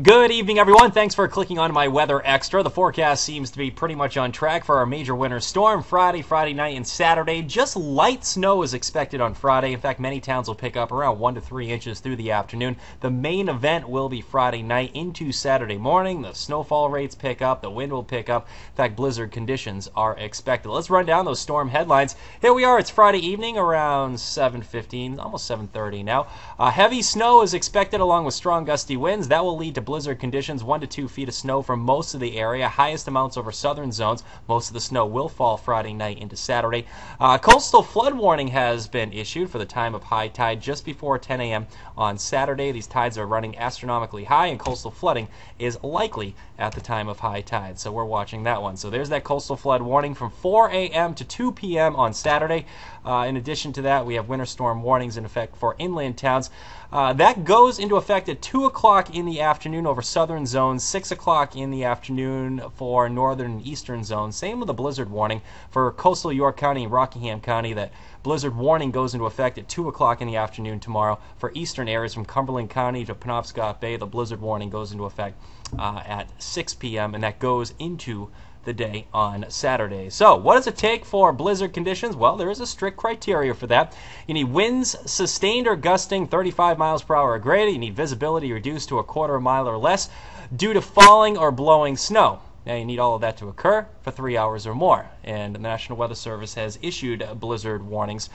Good evening, everyone. Thanks for clicking on my Weather Extra. The forecast seems to be pretty much on track for our major winter storm Friday night, and Saturday. Just light snow is expected on Friday. In fact, many towns will pick up around 1 to 3 inches through the afternoon. The main event will be Friday night into Saturday morning. The snowfall rates pick up. The wind will pick up. In fact, blizzard conditions are expected. Let's run down those storm headlines. Here we are. It's Friday evening around 7:15, almost 7:30 now. Heavy snow is expected along with strong gusty winds. That will lead to blizzard conditions, 1 to 2 feet of snow for most of the area. Highest amounts over southern zones. Most of the snow will fall Friday night into Saturday. Coastal flood warning has been issued for the time of high tide just before 10 a.m. on Saturday. These tides are running astronomically high, and coastal flooding is likely at the time of high tide. So we're watching that one. So there's that coastal flood warning from 4 a.m. to 2 p.m. on Saturday. In addition to that, we have winter storm warnings in effect for inland towns. That goes into effect at 2 o'clock in the afternoon over southern zones, 6 o'clock in the afternoon for northern and eastern zones. Same with the blizzard warning for coastal York County and Rockingham County. That blizzard warning goes into effect at 2 o'clock in the afternoon tomorrow. For eastern areas from Cumberland County to Penobscot Bay, the blizzard warning goes into effect at 6 p.m., and that goes into the day on Saturday. So what does it take for blizzard conditions? Well, there is a strict criteria for that. You need winds sustained or gusting 35 miles per hour or greater. You need visibility reduced to a quarter mile or less due to falling or blowing snow. Now, you need all of that to occur for 3 hours or more. And the National Weather Service has issued blizzard warnings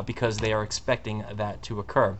because they are expecting that to occur,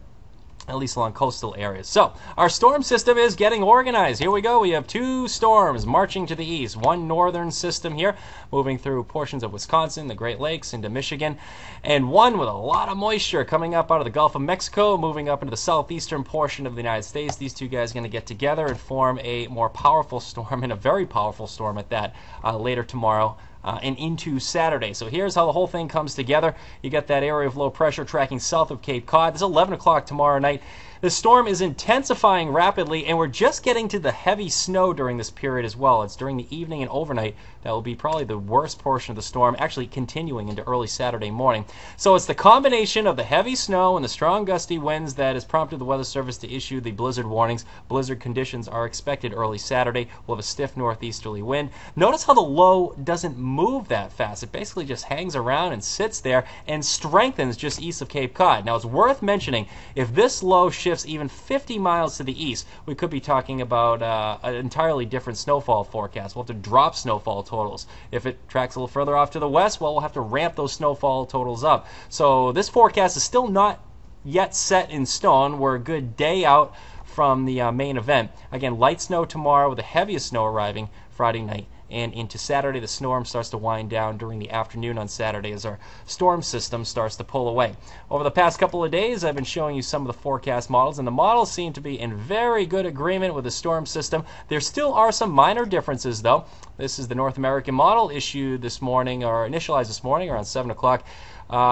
at least along coastal areas. So our storm system is getting organized. Here we go. We have two storms marching to the east. One northern system here moving through portions of Wisconsin, the Great Lakes, into Michigan, and one with a lot of moisture coming up out of the Gulf of Mexico, moving up into the southeastern portion of the United States. These two guys are going to get together and form a more powerful storm, and a very powerful storm at that, later tomorrow and into Saturday. So here's how the whole thing comes together. You got that area of low pressure tracking south of Cape Cod. This is 11 o'clock tomorrow night. The storm is intensifying rapidly, and we're just getting to the heavy snow during this period as well. It's during the evening and overnight that will be probably the worst portion of the storm, actually continuing into early Saturday morning. So it's the combination of the heavy snow and the strong gusty winds that has prompted the Weather Service to issue the blizzard warnings. Blizzard conditions are expected early Saturday. We'll have a stiff northeasterly wind. Notice how the low doesn't move that fast. It basically just hangs around and sits there and strengthens just east of Cape Cod. Now, it's worth mentioning, if this low shifts even 50 miles to the east, we could be talking about an entirely different snowfall forecast. We'll have to drop snowfall totals. If it tracks a little further off to the west, well, we'll have to ramp those snowfall totals up. So this forecast is still not yet set in stone. We're a good day out from the main event. Again, light snow tomorrow with the heaviest snow arriving Friday night. And into Saturday, the storm starts to wind down during the afternoon on Saturday as our storm system starts to pull away. Over the past couple of days, I've been showing you some of the forecast models, and the models seem to be in very good agreement with the storm system. There still are some minor differences, though. This is the North American model issued this morning, or initialized this morning around 7 o'clock.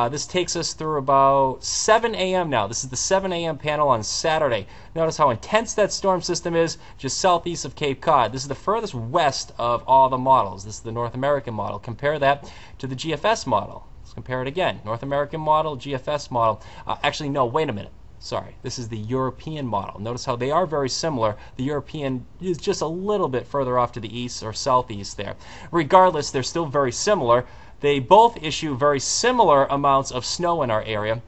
This takes us through about 7 a.m. now. This is the 7 a.m. panel on Saturday. Notice how intense that storm system is just southeast of Cape Cod. This is the furthest west of all the models. This is the North American model. Compare that to the GFS model. Let's compare it again. North American model, GFS model. Actually, no, wait a minute. Sorry, this is the European model. Notice how they are very similar. The European is just a little bit further off to the east or southeast there. Regardless, they're still very similar. They both issue very similar amounts of snow in our area.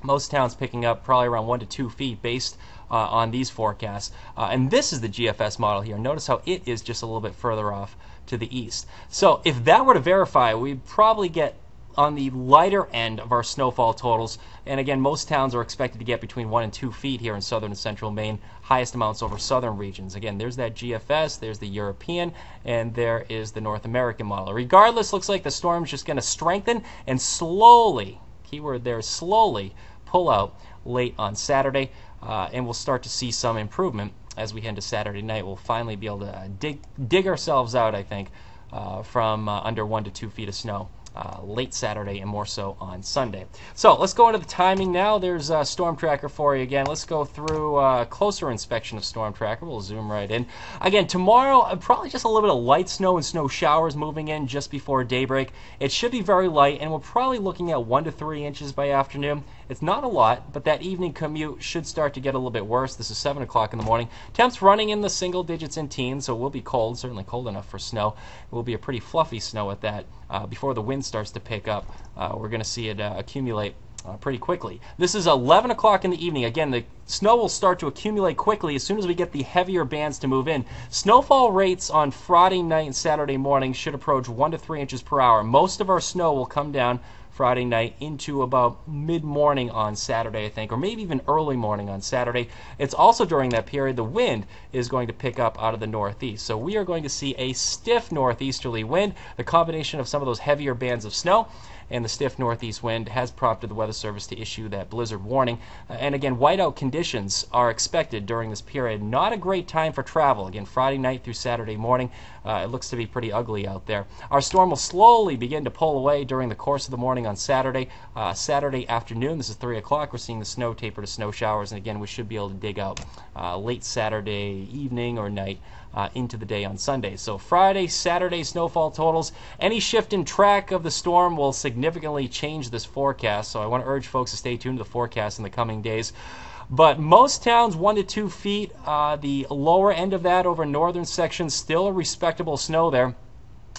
Most towns picking up probably around 1 to 2 feet based on these forecasts. And this is the GFS model here. Notice how it is just a little bit further off to the east. So if that were to verify, we'd probably get on the lighter end of our snowfall totals. And again, most towns are expected to get between 1 and 2 feet here in southern and central Maine. Highest amounts over southern regions. Again, there's that GFS, there's the European, and there is the North American model. Regardless, looks like the storm's just going to strengthen and slowly, keyword there, slowly pull out late on Saturday. And we'll start to see some improvement as we head to Saturday night. We'll finally be able to dig ourselves out, I think, from under 1 to 2 feet of snow. Late Saturday and more so on Sunday. So let's go into the timing now. There's a Storm Tracker for you again. Let's go through a closer inspection of Storm Tracker. We'll zoom right in. Again, tomorrow, probably just a little bit of light snow and snow showers moving in just before daybreak. It should be very light, and we're probably looking at 1 to 3 inches by afternoon. It's not a lot, but that evening commute should start to get a little bit worse. This is 7 o'clock in the morning. Temps running in the single digits and teens, so it will be cold, certainly cold enough for snow. It will be a pretty fluffy snow at that. Before the wind starts to pick up, we're going to see it accumulate pretty quickly. This is 11 o'clock in the evening. Again, the snow will start to accumulate quickly as soon as we get the heavier bands to move in. Snowfall rates on Friday night and Saturday morning should approach 1 to 3 inches per hour. Most of our snow will come down Friday night into about mid-morning on Saturday, I think, or maybe even early morning on Saturday. It's also during that period the wind is going to pick up out of the northeast. So we are going to see a stiff northeasterly wind. The combination of some of those heavier bands of snow and the stiff northeast wind has prompted the Weather Service to issue that blizzard warning. And again, whiteout conditions are expected during this period. Not a great time for travel. Again, Friday night through Saturday morning, it looks to be pretty ugly out there. Our storm will slowly begin to pull away during the course of the morning on Saturday. Saturday afternoon, this is 3 o'clock, we're seeing the snow taper to snow showers, and again, we should be able to dig out late Saturday evening or night into the day on Sunday. So Friday, Saturday snowfall totals. Any shift in track of the storm will significantly change this forecast, so I want to urge folks to stay tuned to the forecast in the coming days. But most towns 1 to 2 feet. The lower end of that over northern sections, still a respectable snow there.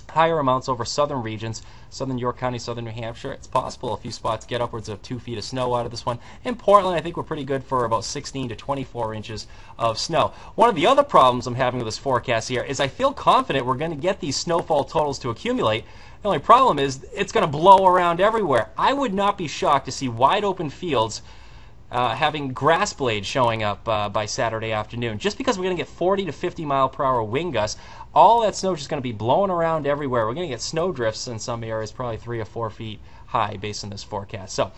Higher amounts over southern regions, southern York County, southern New Hampshire. It's possible a few spots get upwards of 2 feet of snow out of this one. In Portland, I think we're pretty good for about 16 to 24 inches of snow. One of the other problems I'm having with this forecast here is I feel confident we're going to get these snowfall totals to accumulate. The only problem is it's going to blow around everywhere. I would not be shocked to see wide open fields having grass blades showing up by Saturday afternoon. Just because we're going to get 40 to 50 mile per hour wind gusts, all that snow is just going to be blowing around everywhere. We're going to get snow drifts in some areas, probably 3 or 4 feet high based on this forecast. So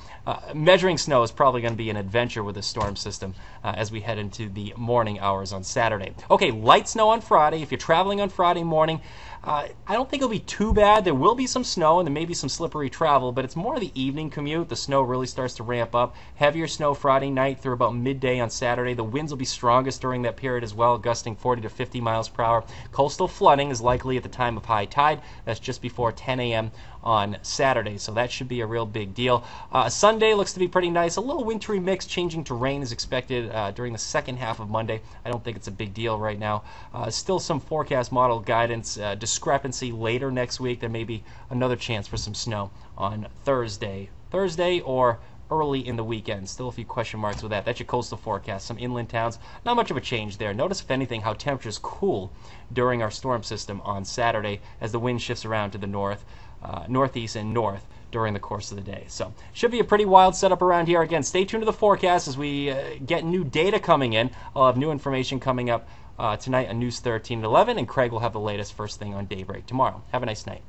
measuring snow is probably going to be an adventure with this storm system as we head into the morning hours on Saturday. Okay, light snow on Friday. If you're traveling on Friday morning, I don't think it'll be too bad. There will be some snow and there may be some slippery travel, but it's more the evening commute. The snow really starts to ramp up. Heavier snow Friday night through about midday on Saturday. The winds will be strongest during that period as well, gusting 40 to 50 miles per hour. Coastal flooding is likely at the time of high tide. That's just before 10 a.m. on Saturday, so that should be a real big deal. Sunday looks to be pretty nice. A little wintry mix, changing to rain is expected during the second half of Monday. I don't think it's a big deal right now. Still some forecast model guidance discrepancy later next week. There may be another chance for some snow on Thursday or early in the weekend. Still a few question marks with that. That's your coastal forecast. Some inland towns, not much of a change there. Notice, if anything, how temperatures cool during our storm system on Saturday as the wind shifts around to the northeast and north during the course of the day. So should be a pretty wild setup around here. Again, stay tuned to the forecast as we get new data coming in. I'll have new information coming up tonight on News 13 at 11, and Craig will have the latest first thing on Daybreak tomorrow. Have a nice night.